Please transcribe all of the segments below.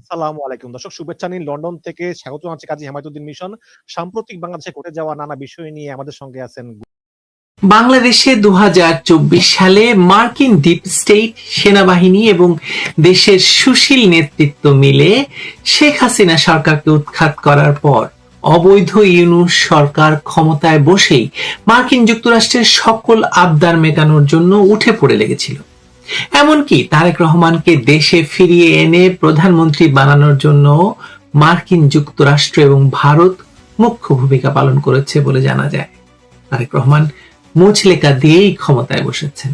আসসালামু আলাইকুম দর্শক, শুভেচ্ছা নিন লন্ডন থেকে। স্বাগত জানাচ্ছি কাজী হেমায়েতুদ্দিন মিশন। সাম্প্রতিক বাংলাদেশে ঘটে যাওয়া নানা বিষয় নিয়ে আমাদের সঙ্গে আছেন। বাংলাদেশে ২০২৪ সালে মার্কিন ডিপ স্টেট, সেনাবাহিনী এবং দেশের সুশীল নেতৃত্ব মিলে শেখ হাসিনা সরকারকে উৎখাত করার পর অবৈধ ইউনূস সরকার ক্ষমতায় বসেই মার্কিন যুক্তরাষ্ট্রের সকল আবদার মেটানোর জন্য উঠে পড়ে লেগেছিল। এমনকি তারেক রহমানকে দেশে ফিরিয়ে এনে প্রধানমন্ত্রী বানানোর জন্য মার্কিন যুক্তরাষ্ট্র এবং ভারত মুখ্য ভূমিকা পালন করেছে বলে জানা যায়। তারেক রহমান মুচলেকা দিয়েই ক্ষমতায় বসেছেন।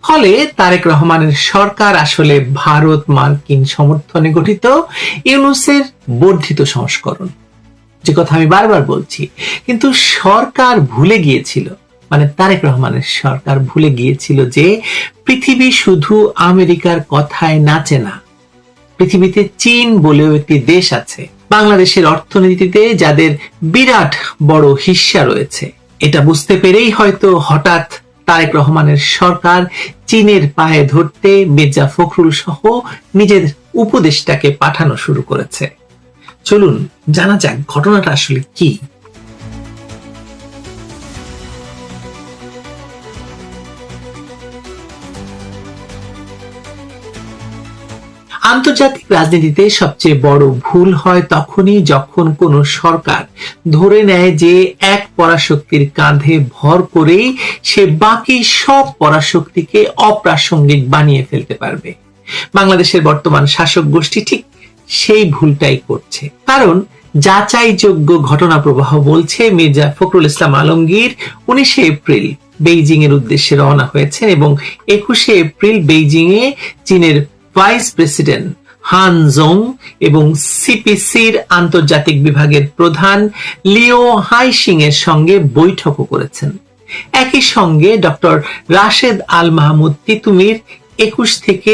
ফলে তারেক রহমানের সরকার আসলে ভারত মার্কিন সমর্থনে গঠিত ইউনূসের বর্ধিত সংস্করণ, যে কথা আমি বারবার বলছি। কিন্তু সরকার ভুলে গিয়েছিল, মানে তারেক রহমানের সরকার ভুলে গিয়েছিল যে পৃথিবী শুধু আমেরিকার কথায় নাচে না। পৃথিবীতে চীন বলেও একটি দেশ আছে, বাংলাদেশের অর্থনীতিতে যাদের বিরাট বড় হিস্সা রয়েছে। এটা বুঝতে পেরেই হয়তো হঠাৎ তারেক রহমানের সরকার চীনের পায়ে ধরতে মির্জা ফখরুল সহ নিজের উপদেষ্টাকে পাঠানো শুরু করেছে। চলুন জানা যাক ঘটনাটা আসলে কি। আন্তর্জাতিক রাজনীতিতে সবচেয়ে বড় ভুল হয় তখনই যখন কোন সরকার ধরে নেয় যে এক পরাশক্তির কাঁধে ভর করেই সে বাকি সব পরাশক্তিকে অপ্রাসঙ্গিক বানিয়ে ফেলতে পারবে। বাংলাদেশের বর্তমান শাসক গোষ্ঠী ঠিক সেই ভুলটাই করছে। কারণ যাচাইযোগ্য ঘটনা প্রবাহ বলছে মির্জা ফখরুল ইসলাম আলমগীর 19 এপ্রিল বেইজিং এর উদ্দেশ্যে রওনা হয়েছেন এবং 21 এপ্রিল বেইজিং এ চীনের ভাইস প্রেসিডেন্ট হান জং এবং সিপিসির আন্তর্জাতিক বিভাগের প্রধান লিও হাইসিং এর সঙ্গে বৈঠকও করেছেন। একই সঙ্গে ডক্টর রাশেদ আল মাহমুদ তিতুমির 21 থেকে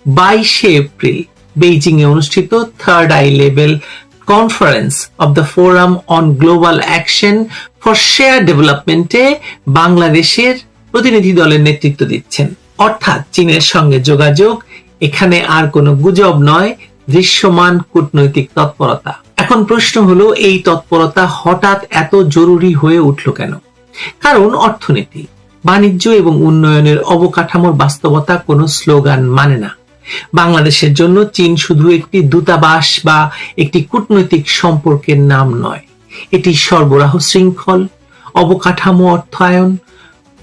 22 এপ্রিল বেইজিং এ অনুষ্ঠিত third high level conference of the forum on global action for share ডেভেলপমেন্টে বাংলাদেশের প্রতিনিধি দলের নেতৃত্ব দিচ্ছেন। অর্থাৎ চীনের সঙ্গে যোগাযোগ এখানে আর কোনো গুজব নয়, দৃশ্যমান কূটনৈতিক তৎপরতা। এখন প্রশ্ন হলো, এই তৎপরতা হঠাৎ এত জরুরি হয়ে উঠল কেন? কারণ অর্থনীতি, বাণিজ্য এবং উন্নয়নের অবকাঠামোর বাস্তবতা কোনো স্লোগান মানে না। বাংলাদেশের জন্য চীন শুধু একটি দূতাবাস বা একটি কূটনৈতিক সম্পর্কের নাম নয়, এটি সরবরাহ শৃঙ্খল, অবকাঠামো অর্থায়ন,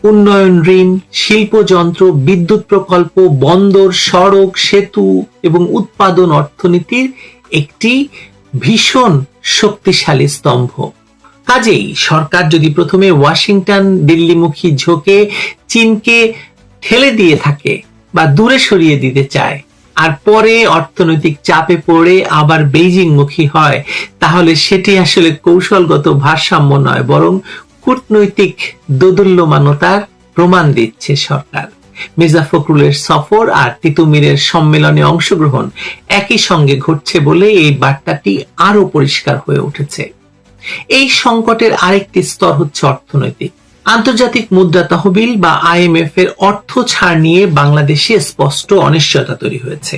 উন্নয়ন ঋণ, শিল্পযন্ত্র, বিদ্যুৎ প্রকল্প, বন্দর, সড়ক, সেতু এবং উৎপাদন অর্থনীতির একটি ভীষণ শক্তিশালী স্তম্ভ। কাজেই সরকার যদি প্রথমে ওয়াশিংটন দিল্লিমুখী ঝোঁকে চীনকে ঠেলে দিয়ে থাকে বা দূরে সরিয়ে দিতে চায়, আর পরে অর্থনৈতিক চাপে পড়ে আবার বেইজিং মুখী হয়, তাহলে সেটি আসলে কৌশলগত ভারসাম্য নয়, বরং কূটনৈতিক দোদুল্যমানতার প্রমাণ দিচ্ছে সরকার। মির্জা ফখরুলের সফর আর তিতুমিরের সম্মেলনে অংশগ্রহণ একই সঙ্গে ঘটছে বলে এই বার্তাটি আরো পরিষ্কার হয়ে উঠেছে। এই সংকটের আরেকটি স্তর হচ্ছে অর্থনৈতিক। আন্তর্জাতিক মুদ্রা তহবিল বা আইএমএফ এর অর্থ ছাড় নিয়ে বাংলাদেশে স্পষ্ট অনিশ্চয়তা তৈরি হয়েছে।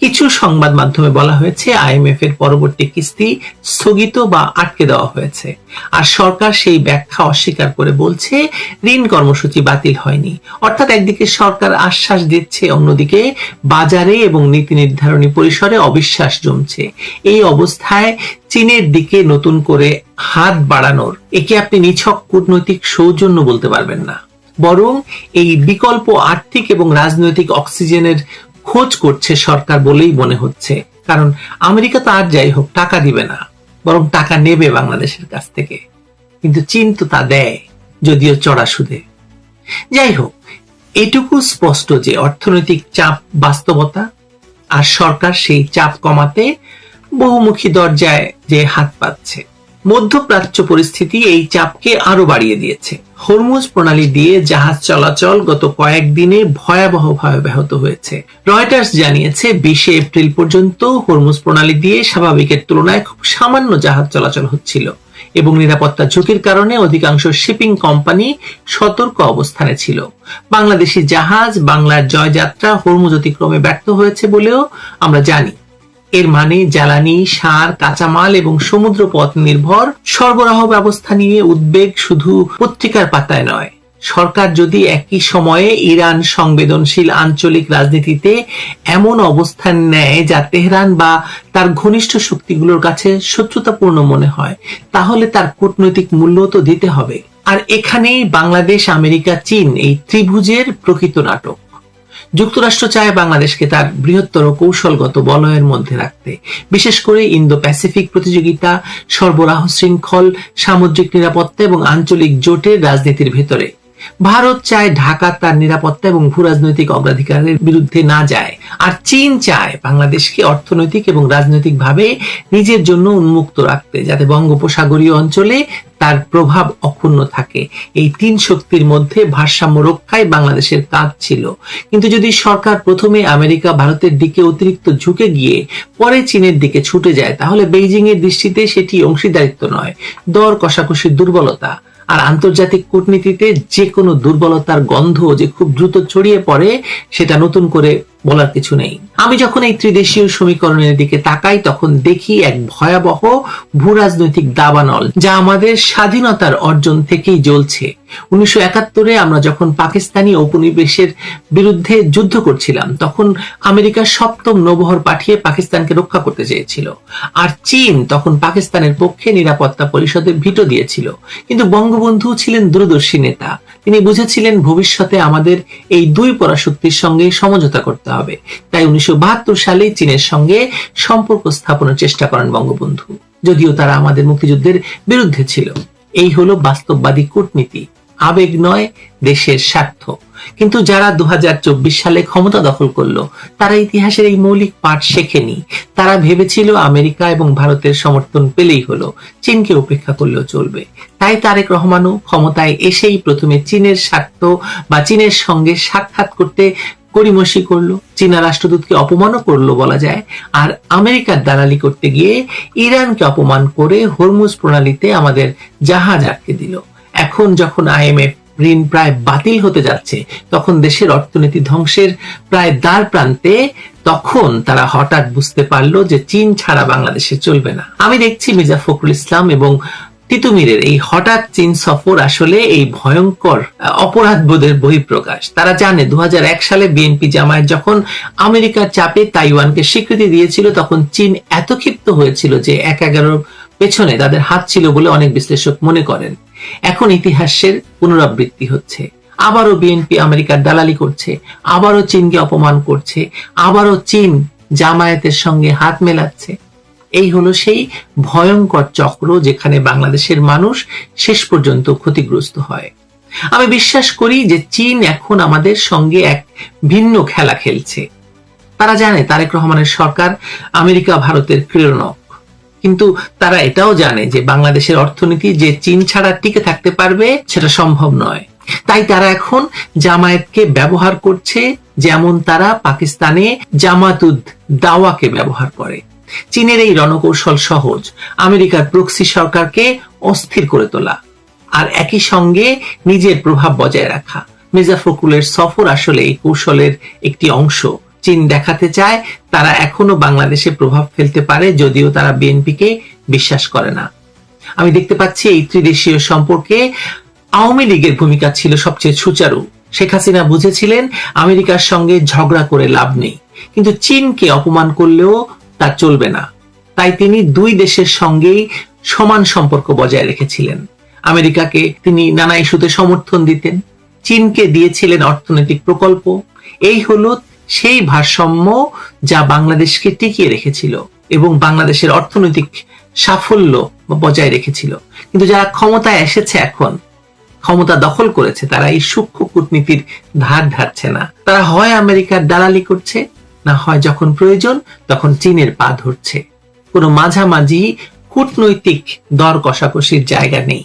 কিছু সংবাদ মাধ্যমে বলা হয়েছে আইএমএফ এর পরবর্তী কিস্তি স্থগিত বা আটকে দেওয়া হয়েছে, আর সরকার সেই ব্যাখ্যা অস্বীকার করে বলছে ঋণ কর্মসূচি বাতিল হয়নি। অর্থাৎ একদিকে সরকার আশ্বাস দিচ্ছে, অন্যদিকে বাজারে এবং নীতি নির্ধারণী পরিসরে অবিশ্বাস জমছে। এই অবস্থায় চীনের দিকে নতুন করে হাত বাড়ানোর একে আপনি নিছক কূটনৈতিক সৌজন্য বলতে পারবেন না, বরং এই বিকল্প আর্থিক এবং রাজনৈতিক অক্সিজেনের খোঁজ করছে সরকার বলেই মনে হচ্ছে। কারণ আমেরিকা তো আর যাই হোক টাকা দিবে না, বরং টাকা নেবে বাংলাদেশের কাছ থেকে, কিন্তু চীন তো তা দেয়, যদিও চড়া সুদে। যাই হোক, এটুকু স্পষ্ট যে অর্থনৈতিক চাপ বাস্তবতা, আর সরকার সেই চাপ কমাতে বহুমুখী দরজায় যে হাত পাচ্ছে। মধ্যপ্রাচ্য পরিস্থিতি এই চাপকে আরো বাড়িয়ে দিয়েছে। হরমুজ প্রণালী দিয়ে জাহাজ চলাচল গত কয়েকদিনে ভয়াবহভাবে ব্যাহত হয়েছে। রয়টার্স জানিয়েছে 20 এপ্রিল পর্যন্ত হরমুজ প্রণালী দিয়ে স্বাভাবিকের তুলনায় খুব সামান্য জাহাজ চলাচল হচ্ছিল এবং নিরাপত্তা ঝুঁকির কারণে অধিকাংশ শিপিং কোম্পানি সতর্ক অবস্থানে ছিল। বাংলাদেশি জাহাজ বাংলার জয়যাত্রা হরমুজ অতিক্রমে ব্যর্থ হয়েছে বলেও আমরা জানি। এর মানে জ্বালানি, সার, কাঁচামাল এবং সমুদ্রপথ নির্ভর সরবরাহ ব্যবস্থা নিয়ে উদ্বেগ শুধু পত্রিকার পাতায় নয়। সরকার যদি একই সময়ে ইরান সংবেদনশীল আঞ্চলিক রাজনীতিতে এমন অবস্থান নেয় যা তেহরান বা তার ঘনিষ্ঠ শক্তিগুলোর কাছে শত্রুতাপূর্ণ মনে হয়, তাহলে তার কূটনৈতিক মূল্য তো দিতে হবে। আর এখানেই বাংলাদেশ, আমেরিকা, চীন এই ত্রিভুজের প্রকৃত নাটক। যুক্তরাষ্ট্র চায় বাংলাদেশকে তার বৃহত্তর কৌশলগত বলয়ের মধ্যে রাখতে, বিশেষ করে ইন্দো প্যাসিফিক প্রতিযোগিতা, সরবরাহ শৃঙ্খল, সামুদ্রিক নিরাপত্তা এবং আঞ্চলিক জোটের রাজনীতির ভেতরে। ভারত চায় ঢাকা তার নিরাপত্তা এবং ভূরাজনৈতিক অগ্রাধিকারের বিরুদ্ধে না যায়, আর চীন চায় বাংলাদেশকে অর্থনৈতিক এবং রাজনৈতিকভাবে নিজের জন্য উন্মুক্ত রাখতে, যাতে বঙ্গোপসাগরীয় অঞ্চলে তার প্রভাব অক্ষুণ্ণ থাকে। এই তিন শক্তির মধ্যে ভারসাম্য রক্ষায় বাংলাদেশের কাজ ছিল। কিন্তু যদি সরকার প্রথমে আমেরিকা, ভারতের দিকে অতিরিক্ত ঝুঁকে গিয়ে পরে চীনের দিকে ছুটে যায়, তাহলে বেইজিং এর দৃষ্টিতে সেটি অংশীদারিত্ব নয়, দর কষাকষির দুর্বলতা। আর আন্তর্জাতিক কূটনীতিতে যে কোনো দুর্বলতার গন্ধ যে খুব দ্রুত ছড়িয়ে পড়ে, সেটা নতুন করে বলার কিছু নেই। আমি যখন এই ত্রিদেশীয় সমীকরণের দিকে তাকাই, তখন দেখি এক ভয়াবহ ভূরাজনৈতিক দাবানল, যা আমাদের স্বাধীনতার অর্জন থেকেই জ্বলছে। 1971-এ আমরা যখন পাকিস্তানি উপনিবেশের বিরুদ্ধে যুদ্ধ করছিলাম, তখন আমেরিকা সপ্তম নৌবহর পাঠিয়ে পাকিস্তানকে রক্ষা করতে চেয়েছিল, আর চীন তখন পাকিস্তানের পক্ষে নিরাপত্তা পরিষদে ভিটো দিয়েছিল। কিন্তু বঙ্গবন্ধু ছিলেন দূরদর্শী নেতা। তিনি বুঝেছিলেন ভবিষ্যতে আমাদের এই দুই পরাশক্তির সঙ্গে সমঝোতা করতে হবে। তাই 1972 সালে চীনের সঙ্গে সম্পর্ক স্থাপনের চেষ্টা করেন বঙ্গবন্ধু, যদিও তারা আমাদের মুক্তিযুদ্ধের বিরুদ্ধে ছিল। এই হলো বাস্তববাদী কূটনীতি, আবেগ নয়, দেশের স্বার্থ। কিন্তু যারা 2024 সালে ক্ষমতা দখল করলো, তারা ইতিহাসের এই মৌলিক পাঠ শেখেনি। তারা ভেবেছিল আমেরিকা এবং ভারতের সমর্থন পেলেই হলো, চীনকে উপেক্ষা করলেও চলবে। তাই তারেক রহমানও ক্ষমতায় এসেই প্রথমে চীনের স্বার্থ বা চীনের সঙ্গে সাক্ষাৎ করতে গড়িমসি করলো, চীনা রাষ্ট্রদূতকে অপমানও করলো বলা যায়, আর আমেরিকার দালালি করতে গিয়ে ইরানকে অপমান করে হরমুজ প্রণালীতে আমাদের জাহাজ আটকে দিল। এখন যখন IMF ঋণ প্রায় বাতিল হতে যাচ্ছে, তখন দেশের অর্থনীতি ধ্বংসের প্রায় দ্বার প্রান্তে, তখন তারা হঠাৎ বুঝতে পারলো যে চীন ছাড়া বাংলাদেশে চলবে না। আমি দেখছি মির্জা ফখরুল ইসলাম এবং তিতুমিরের এই হঠাৎ চীন সফর আসলে এই ভয়ঙ্কর অপরাধ বোধের বহিঃপ্রকাশ। তারা জানে 2001 সালে বিএনপি জামায়াত যখন আমেরিকার চাপে তাইওয়ানকে স্বীকৃতি দিয়েছিল, তখন চীন এত ক্ষিপ্ত হয়েছিল যে 1/11 পেছনে তাদের হাত ছিল বলে অনেক বিশ্লেষক মনে করেন। এখন ইতিহাসের পুনরাবৃত্তি হচ্ছে, আবারও বিএনপি আমেরিকার দালালি করছে, আবারও চীনকে অপমান করছে, আবারও চীন জামায়াতের সঙ্গে হাত মেলাচ্ছে। এই হলো সেই ভয়ঙ্কর চক্র যেখানে বাংলাদেশের মানুষ শেষ পর্যন্ত ক্ষতিগ্রস্ত হয়। আমি বিশ্বাস করি যে চীন এখন আমাদের সঙ্গে এক ভিন্ন খেলা খেলছে। তারা জানে তারেক রহমানের সরকার আমেরিকা ভারতের প্রেরণক, কিন্তু তারা এটাও জানে যে বাংলাদেশের অর্থনীতি যে চীন ছাড়া টিকে থাকতে পারবে সেটা সম্ভব নয়। তাই তারা এখন জামায়াতকে ব্যবহার করছে যেমন তারা পাকিস্তানে জামাতুদ দাওয়াকে ব্যবহার করে। চীনের এই রণকৌশল সহজ, আমেরিকার প্রক্সি সরকারকে অস্থির করে তোলা আর একই সঙ্গে নিজের প্রভাব বজায় রাখা। মির্জা ফখরুলের সফর আসলে এই কৌশলের একটি অংশ। চীন দেখাতে চায় তারা এখনো বাংলাদেশে প্রভাব ফেলতে পারে, যদিও তারা বিএনপিকে বিশ্বাস করে না। আমি দেখতে পাচ্ছি এই ত্রিদেশীয় সম্পর্কে আওয়ামী লীগের ভূমিকা ছিল সবচেয়ে সুচারু। শেখ হাসিনা বুঝেছিলেন আমেরিকার সঙ্গে ঝগড়া করে লাভ নেই, কিন্তু চীনকে অপমান করলেও তা চলবে না। তাই তিনি দুই দেশের সঙ্গেই সমান সম্পর্ক বজায় রেখেছিলেন। আমেরিকাকে তিনি নানা ইস্যুতে সমর্থন দিতেন, চীনকে দিয়েছিলেন অর্থনৈতিক প্রকল্প। এই হলো সেই ভারসাম্য যা বাংলাদেশকে টিকিয়ে রেখেছিল এবং বাংলাদেশের অর্থনৈতিক সাফল্য বজায় রেখেছিল। কিন্তু যারা ক্ষমতায় এসেছে, এখন ক্ষমতা দখল করেছে, তারা এই সূক্ষ্ম কূটনীতির ধার ধারছে না। তারা হয় আমেরিকার দালালি করছে, না হয় যখন প্রয়োজন তখন চীনের পা ধরছে। কোনো মাঝামাঝি কূটনৈতিক দর কষাকষির জায়গা নেই।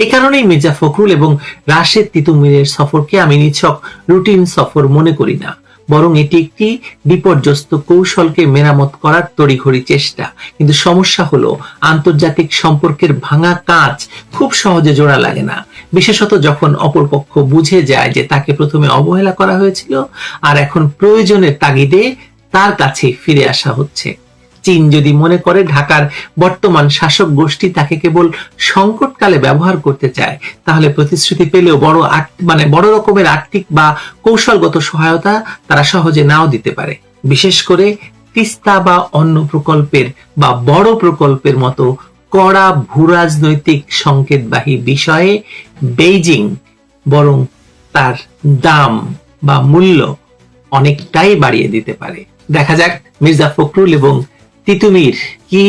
এ কারণেই মির্জা ফখরুল এবং রাশেদ তিতুমিরের সফরকে আমি নিছক রুটিন সফর মনে করি না, বরং এটি একটি বিপর্যস্ত কৌশলকে মেরামত করার তড়িঘড়ি চেষ্টা। কিন্তু সমস্যা হলো আন্তর্জাতিক সম্পর্কের ভাঙা কাঁচ খুব সহজে জোড়া লাগে না, বিশেষত যখন অপরপক্ষ বুঝে যায় যে তাকে প্রথমে অবহেলা করা হয়েছিল আর এখন প্রয়োজনের তাগিদে তার কাছে ফিরে আসা হচ্ছে। চীন যদি মনে করে ঢাকার বর্তমান শাসক গোষ্ঠী তাকে কেবল সংকটকালে ব্যবহার করতে চায়, তাহলে প্রতিশ্রুতি পেলেও বড় রকমের আর্থিক বা কৌশলগত সহায়তা তারা সহজে নাও দিতে পারে। বিশেষ করে তিস্তা বা অন্য প্রকল্পের বা বড় প্রকল্পের মতো কড়া ভূরাজনৈতিক সংকেতবাহী বিষয়ে বেইজিং বরং তার দাম বা মূল্য অনেকটাই বাড়িয়ে দিতে পারে। দেখা যাক মির্জা ফখরুল এবং তিতুমির কি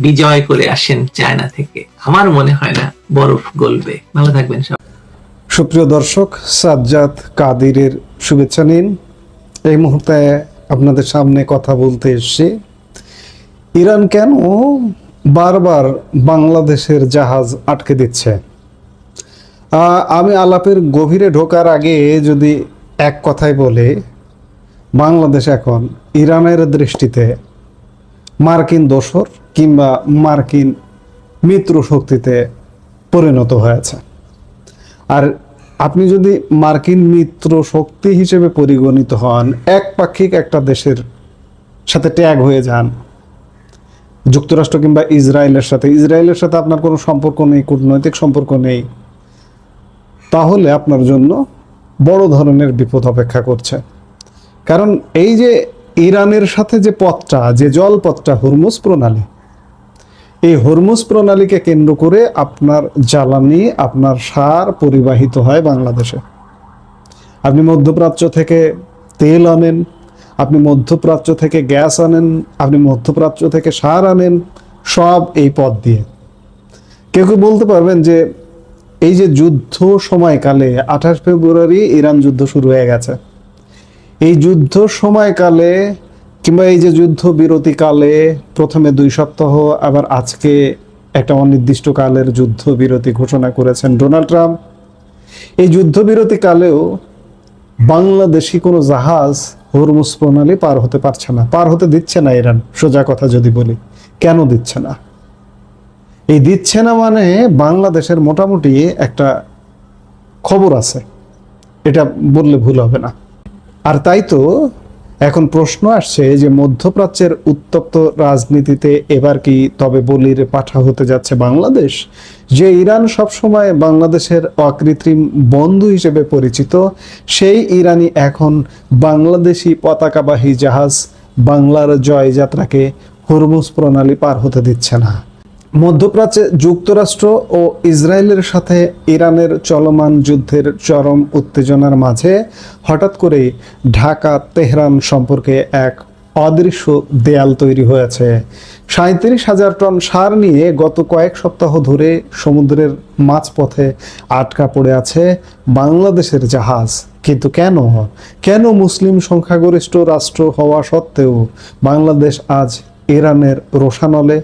বিজয় করে আসেন চায়না থেকে। আমার মনে হয় না বরফ গলবে। ভালো থাকবেন সব। সুপ্রিয় দর্শক, সাজ্জাদ কাদিরের শুভেচ্ছা নিন। এই মুহূর্তে আপনাদের সামনে কথা বলতে এসেছি, ইরান কেন বারবার বাংলাদেশের জাহাজ আটকে দিচ্ছে। আমি আলাপের গভীরে ঢোকার আগে যদি এক কথাই বলে, বাংলাদেশ এখন ইরানের দৃষ্টিতে মার্কিন দোসর কিংবা মার্কিন মিত্র শক্তিতে পরিণত হয়েছে। আর আপনি যদি মার্কিন মিত্র শক্তি হিসেবে পরিগণিত হন, একপাক্ষিক একটা দেশের সাথে ট্যাগ হয়ে যান, যুক্তরাষ্ট্র কিংবা ইসরায়েলের সাথে আপনার কোনো সম্পর্ক নেই, কূটনৈতিক সম্পর্ক নেই, তাহলে আপনার জন্য বড় ধরনের বিপদ অপেক্ষা করছে। কারণ এই যে ইরানের সাথে যে পথটা, যে জলপথটা হরমুজ প্রণালী, এই হরমুজ প্রণালীকে কেন্দ্র করে আপনার জ্বালানি, আপনার সার পরিবাহিত হয় বাংলাদেশে। আপনি মধ্যপ্রাচ্য থেকে তেল আনেন, আপনি মধ্যপ্রাচ্য থেকে গ্যাস আনেন, আপনি মধ্যপ্রাচ্য থেকে সার আনেন, সব এই পথ দিয়ে। কেউ কেউ বলতে পারবেন যে এই যে যুদ্ধ সময়কালে 28 ফেব্রুয়ারি ইরান যুদ্ধ শুরু হয়ে গেছে, এই যুদ্ধ সময়কালে কিংবা এই যে যুদ্ধ বিরতিকালে প্রথমে 2 সপ্তাহ, আবার আজকে একটা অনির্দিষ্টকালের যুদ্ধ বিরতি ঘোষণা করেছেন ডোনাল্ড ট্রাম্প। এই যুদ্ধ বিরতিকালেও বাংলাদেশি কোনো জাহাজ হরমুজ প্রণালী পার হতে পারছে না, পার হতে দিচ্ছে না ইরান। সোজা কথা যদি বলি, কেন দিচ্ছে না? এই দিচ্ছে না মানে বাংলাদেশের মোটামুটি একটা খবর আছে, এটা বললে ভুল হবে না। আর তাই তো এখন প্রশ্ন আসছে যে মধ্যপ্রাচ্যের উত্তপ্ত রাজনীতিতে এবার কি তবে বলির পাঠা হতে যাচ্ছে বাংলাদেশ? যে ইরান সবসময় বাংলাদেশের অকৃত্রিম বন্ধু হিসেবে পরিচিত, সেই ইরানি এখন বাংলাদেশি পতাকাবাহী জাহাজ বাংলার জয়যাত্রাকে হরমুজ প্রণালী পার হতে দিচ্ছে না। মধ্যপ্রাচ্যে যুক্তরাষ্ট্র ও ইসরায়েলের সাথে ইরানের চলমান যুদ্ধের চরম উত্তেজনার মাঝে হঠাৎ করে ঢাকা তেহরান সম্পর্কে এক অদৃশ্য দেয়াল তৈরি হয়েছে। 37,000 টন সার নিয়ে গত কয়েক সপ্তাহ ধরে সমুদ্রের মাঝপথে আটকা পড়ে আছে বাংলাদেশের জাহাজ। কিন্তু কেন মুসলিম সংখ্যাগরিষ্ঠ রাষ্ট্র হওয়া সত্ত্বেও বাংলাদেশ আজ ইরানের রোষানলে?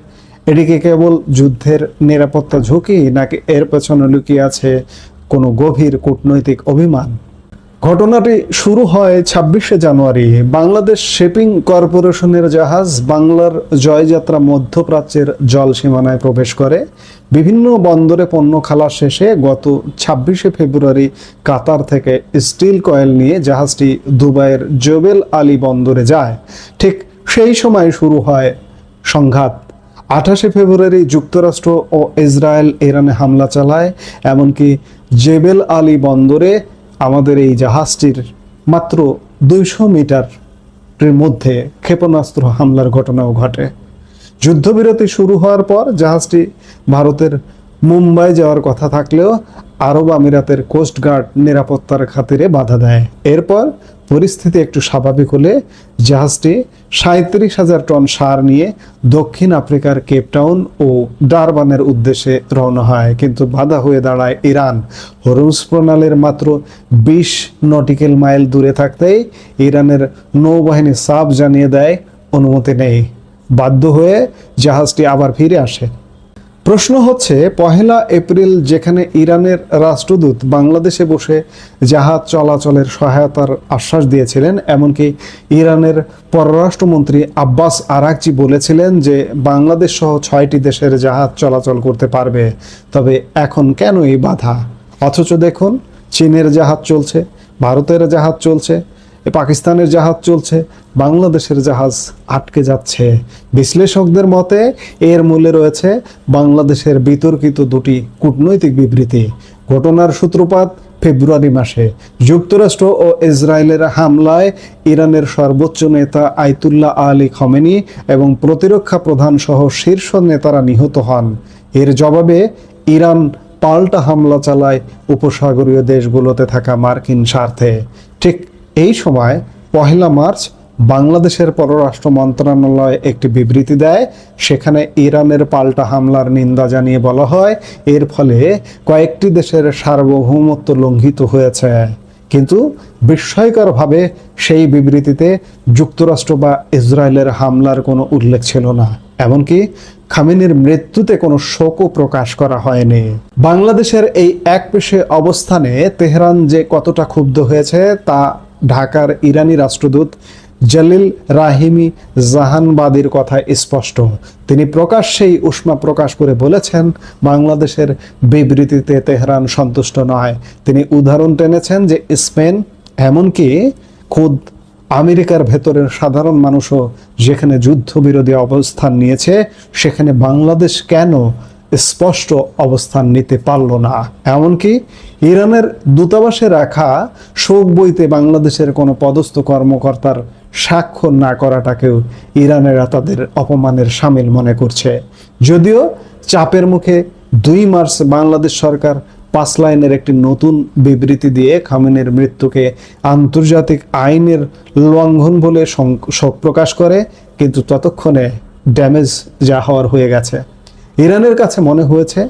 এটিকে কেবল যুদ্ধের নিরাপত্তা ঝুঁকি, নাকি এর পেছনে লুকিয়ে আছে কোনো গভীর কূটনৈতিক অভিমান? ঘটনাটি শুরু হয় 26শে জানুয়ারি। বাংলাদেশ শিপিং কর্পোরেশনের জাহাজ বাংলার জয়যাত্রা মধ্যপ্রাচ্যের জল সীমানায় প্রবেশ করে। বিভিন্ন বন্দরে পণ্য খালাস শেষে গত 26শে ফেব্রুয়ারি কাতার থেকে স্টিল কয়েল নিয়ে জাহাজটি দুবাইয়ের জবেল আলী বন্দরে যায়। ঠিক সেই সময় শুরু হয় সংঘাত। 28শে ফেব্রুয়ারি যুক্তরাষ্ট্র ও ইসরায়েল ইরানে হামলা চালায়। এমনকি জেবেল আলী বন্দরে আমাদের এই জাহাজটির মাত্র 200 মিটারের মধ্যে ক্ষেপণাস্ত্র হামলার ঘটনাও ঘটে। যুদ্ধবিরতি শুরু হওয়ার পর জাহাজটি ভারতের মুম্বাই যাওয়ার কথা থাকলেও আরব আমিরাতের কোস্টগার্ড নিরাপত্তার খাতিরে বাধা দেয়। এরপর পরিস্থিতি একটু স্বাভাবিক হলে জাহাজটি 37,000 টন সার নিয়ে দক্ষিণ আফ্রিকার কেপটাউন ও ডারবানের উদ্দেশ্যে রওনা হয়। কিন্তু বাধা হয়ে দাঁড়ায় ইরান। হরমুজ প্রণালীর মাত্র 20 নটিক্যাল মাইল দূরে থাকতেই ইরানের নৌবাহিনী সাফ জানিয়ে দেয় অনুমতি নেই। বাধ্য হয়ে জাহাজটি আবার ফিরে আসে। প্রশ্ন হচ্ছে, 1 এপ্রিল যেখানে ইরানের রাষ্ট্রদূত বাংলাদেশে বসে জাহাজ চলাচলের সহায়তার আশ্বাস দিয়েছিলেন, এমনকি ইরানের পররাষ্ট্রমন্ত্রী আব্বাস আরাকচি বলেছিলেন যে বাংলাদেশ সহ 6টি দেশের জাহাজ চলাচল করতে পারবে, তবে এখন কেন এই বাধা? অথচ দেখুন, চীনের জাহাজ চলছে, ভারতের জাহাজ চলছে, পাকিস্তানের জাহাজ চলছে, বাংলাদেশের জাহাজ আটকে যাচ্ছে। বিশ্লেষকদের মতে এর মূলে রয়েছে বাংলাদেশের বিতর্কিত দুটি কূটনৈতিক বিবৃতি। ঘটনার সূত্রপাত ফেব্রুয়ারি মাসে যুক্তরাষ্ট্র ও ইসরায়েলের হামলায় ইরানের সর্বোচ্চ নেতা আয়াতুল্লাহ আলী খমেনি এবং প্রতিরক্ষা প্রধান সহ শীর্ষ নেতারা নিহত হন। এর জবাবে ইরান পাল্টা হামলা চালায় উপসাগরীয় দেশগুলোতে থাকা মার্কিন স্বার্থে। ঠিক এই সময় 1 মার্চ বাংলাদেশের পররাষ্ট্র মন্ত্রণালয় একটি বিবৃতি দেয়। সেখানে ইরানের পাল্টা হামলার নিন্দা জানিয়ে বলা হয়, এর ফলে কয়েকটি দেশের সার্বভৌমত্ব লঙ্ঘিত হয়েছে। কিন্তু বিস্ময়করভাবে সেই বিবৃতিতে যুক্তরাষ্ট্র বা ইসরায়েলের হামলার কোনো উল্লেখ ছিল না। এমনকি খামেনির মৃত্যুতে কোনো শোকও প্রকাশ করা হয়নি। বাংলাদেশের এই একপেশে অবস্থানে তেহরান যে কতটা ক্ষুব্ধ হয়েছে তা ঢাকার ইরানি রাষ্ট্রদূত জলিল রাহিমি জাহানবাদীর কথায় স্পষ্ট। তিনি প্রকাশ্যেই উষ্মা প্রকাশ করে বলেছেন, বাংলাদেশের বিবৃতিতে তেহরান সন্তুষ্ট নয়। তিনি উদাহরণ টেনেছেন যে স্পেন, এমনকি খোদ আমেরিকার ভেতরের সাধারণ মানুষও যেখানে যুদ্ধবিরোধী অবস্থান নিয়েছে, সেখানে বাংলাদেশ কেন স্পষ্ট অবস্থান নিতে পারল না। এমনকি ইরানের দূতাবাসে রাখা শোক বইতে বাংলাদেশের কোনো পদস্থ কর্মকর্তার স্বাক্ষর না করাটাকেও ইরানেরা তাদের অপমানের শামিল মনে করছে। যদিও চাপের মুখে 2 মার্চ বাংলাদেশ সরকার 5 লাইনের একটি নতুন বিবৃতি দিয়ে খামেনির মৃত্যুকে আন্তর্জাতিক আইনের লঙ্ঘন বলে শোক প্রকাশ করে, কিন্তু ততক্ষণে ড্যামেজ যা হওয়ার হয়ে গেছে। ইরানের কাছে মনে হয়েছে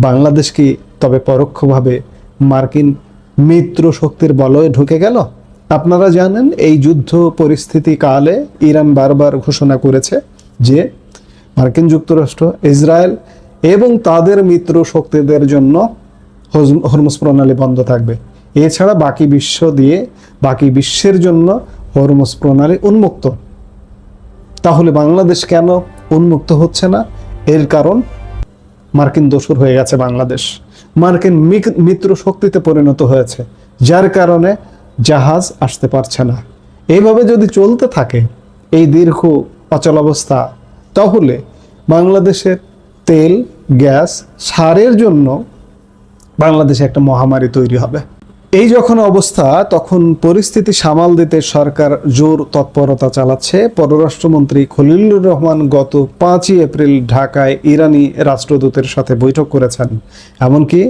বাংলাদেশ কি তবে পরোক্ষভাবে মার্কিন মিত্র শক্তির বলয়ে ঢুকে গেল। আপনারা জানেন, এই যুদ্ধ পরিস্থিতি কালে ইরান বারবার ঘোষণা করেছে যে মার্কিন যুক্তরাষ্ট্র, ইসরায়েল এবং তাদের মিত্র শক্তিদের জন্য হরমুজ প্রণালী বন্ধ থাকবে। এছাড়া বাকি বিশ্বের জন্য হরমুজ প্রণালী উন্মুক্ত। তাহলে বাংলাদেশ কেন উন্মুক্ত হচ্ছে না? এর কারণ মার্কিন দোসর হয়ে গেছে বাংলাদেশ, মার্কিন মিত্র শক্তিতে পরিণত হয়েছে, যার কারণে জাহাজ আসতে পারছে না। এইভাবে যদি চলতে থাকে এই দীর্ঘ অচলাবস্থা, তাহলে বাংলাদেশের তেল, গ্যাস, সারের জন্য বাংলাদেশে একটা মহামারী তৈরি হবে। এই যখন অবস্থা, তখন পরিস্থিতি সামাল দিতে সরকার জোর তৎপরতা চালাচ্ছে। পররাষ্ট্রমন্ত্রী খলিলুর রহমান গত 5 এপ্রিল ঢাকায় ইরানি রাষ্ট্রদূতের সাথে বৈঠক করেছেন। এমনকি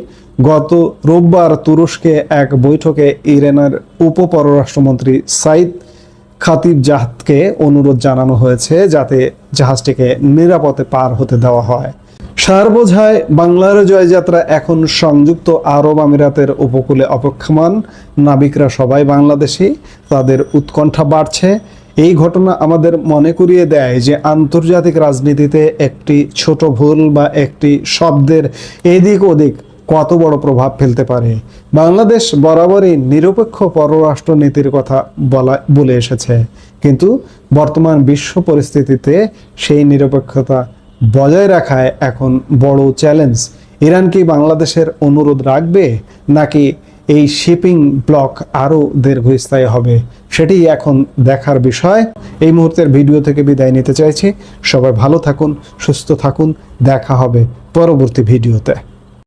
গত রোববার তুরস্কে এক বৈঠকে ইরানের উপপররাষ্ট্রমন্ত্রী সাইদ খাতিবজাদকে অনুরোধ জানানো হয়েছে যাতে জাহাজটিকে নিরাপদে পার হতে দেওয়া হয়। সার বোঝায় বাংলার জয়যাত্রা এখন সংযুক্ত আরব আমিরাতের উপকূলে অপেক্ষমান। নাবিকরা সবাই বাংলাদেশি, তাদের উৎকণ্ঠা বাড়ছে। এই ঘটনা আমাদের মনে করিয়ে দেয় যে আন্তর্জাতিক রাজনীতিতে একটি ছোট ভুল বা একটি শব্দের এদিক ওদিক কত বড় প্রভাব ফেলতে পারে। বাংলাদেশ বরাবরই নিরপেক্ষ পররাষ্ট্র নীতির কথা বলে এসেছে, কিন্তু বর্তমান বিশ্ব পরিস্থিতিতে সেই নিরপেক্ষতা বজায় রাখায় এখন বড় চ্যালেঞ্জ। ইরান কি বাংলাদেশের অনুরোধ রাখবে, নাকি এই শিপিং ব্লক আরও দীর্ঘস্থায়ী হবে? সেটি এখন দেখার বিষয়। এই মুহূর্তের ভিডিও থেকে বিদায় নিতে চাইছি। সবাই ভালো থাকুন, সুস্থ থাকুন। দেখা হবে পরবর্তী ভিডিওতে।